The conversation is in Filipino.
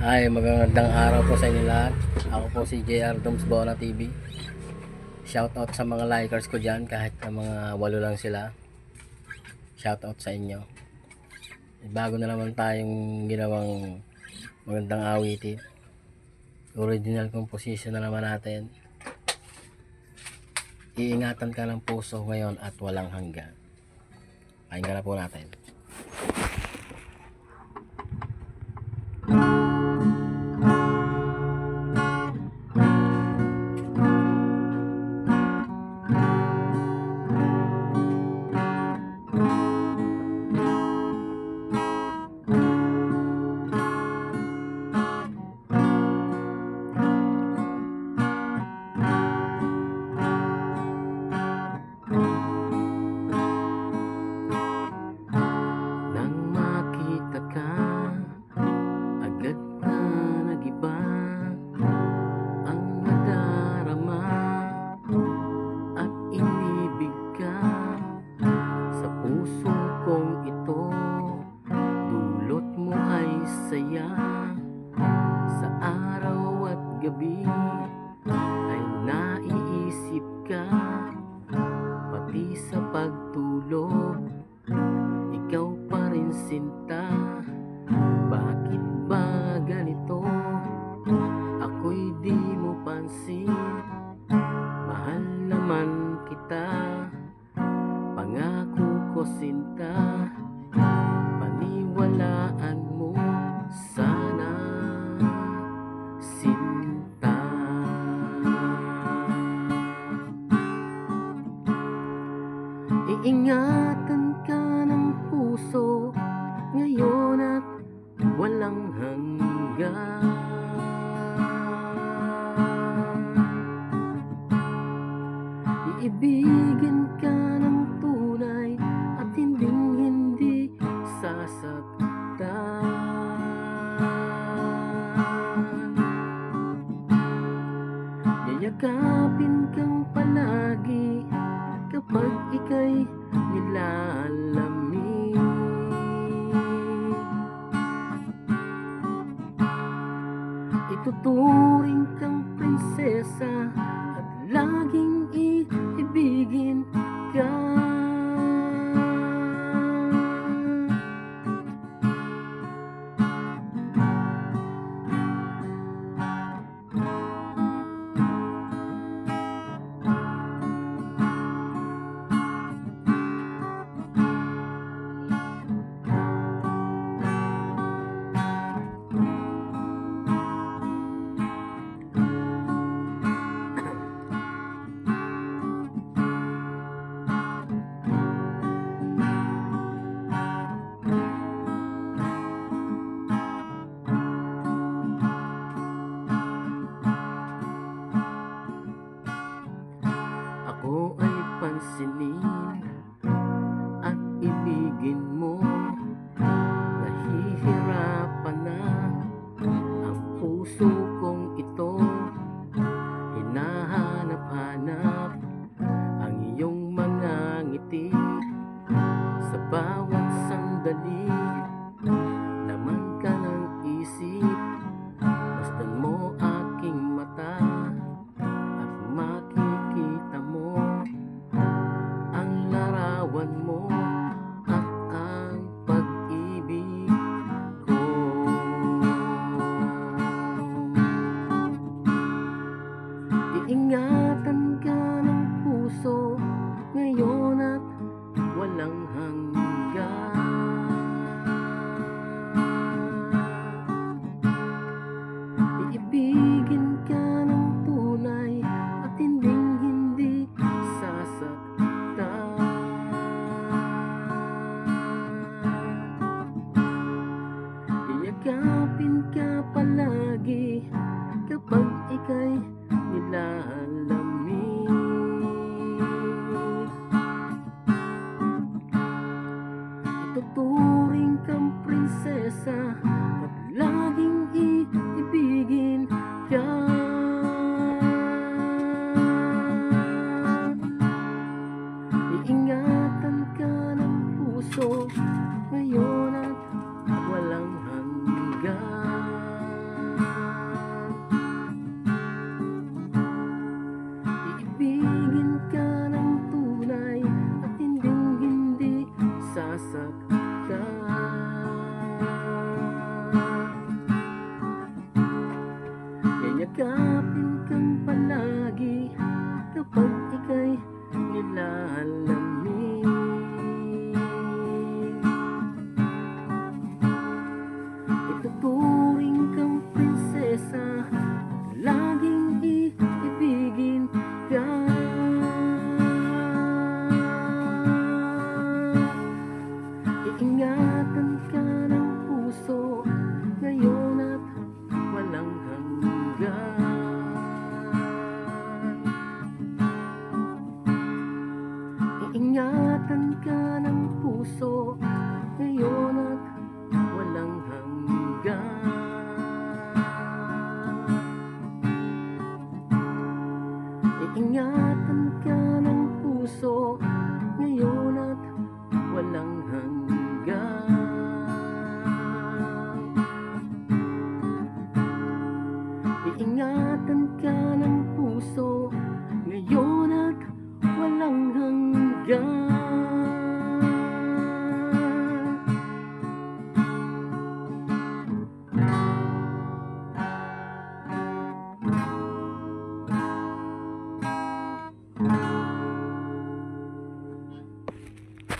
Ay, magandang araw po sa inyo lahat. Ako po si JR Doms Bona TV. Shoutout sa mga likers ko dyan, kahit na mga 8 lang sila. Shoutout sa inyo. Bago na naman tayong ginawang magandang awitin. Original composition na naman natin. Iingatan ka ng puso ngayon at walang hanggan. Pakinggan na po natin. Nang makita ka, agad na nagiba ang nadarama at inibig ka sa puso kong ito. Dulot mo ay saya sa araw at gabi, ay naiisip ka pati sa pagtulog. Ikaw pa rin sinta, bakit ba ganito? Ako'y di mo pansin, mahal naman kita. Pangako ko sinta, paniwalaan mo sana sinta. Iingatan ka ng puso ngayon at walang hanggan. Iibigin ka ng tunay at hindi sasaktan. Yayakapin kang palagi kapag ika'y nilalamig. Ituturing kang prinsesa at laging iibigin ka. Ako ay pansinin at ibigin mo. Nahihirapan na ang puso kong ito. Hinahanap-hanap ang iyong mga ngiti sa bawat sandali. Laman ka ng isip, masdan mo aking mata at makikita mo ang larawan mo at ang pag-ibig ko. Iingatan ka ng puso ngayon at walang hanggan. Iibigin ka ng tunay at hindi sasaktan. Iyakapin ka palagi kapag ika'y nilalamig. Ituturing kang prinsesa at laging iibigin ka. Iingatan ka ng puso ngayon at walang hanggan. buhay.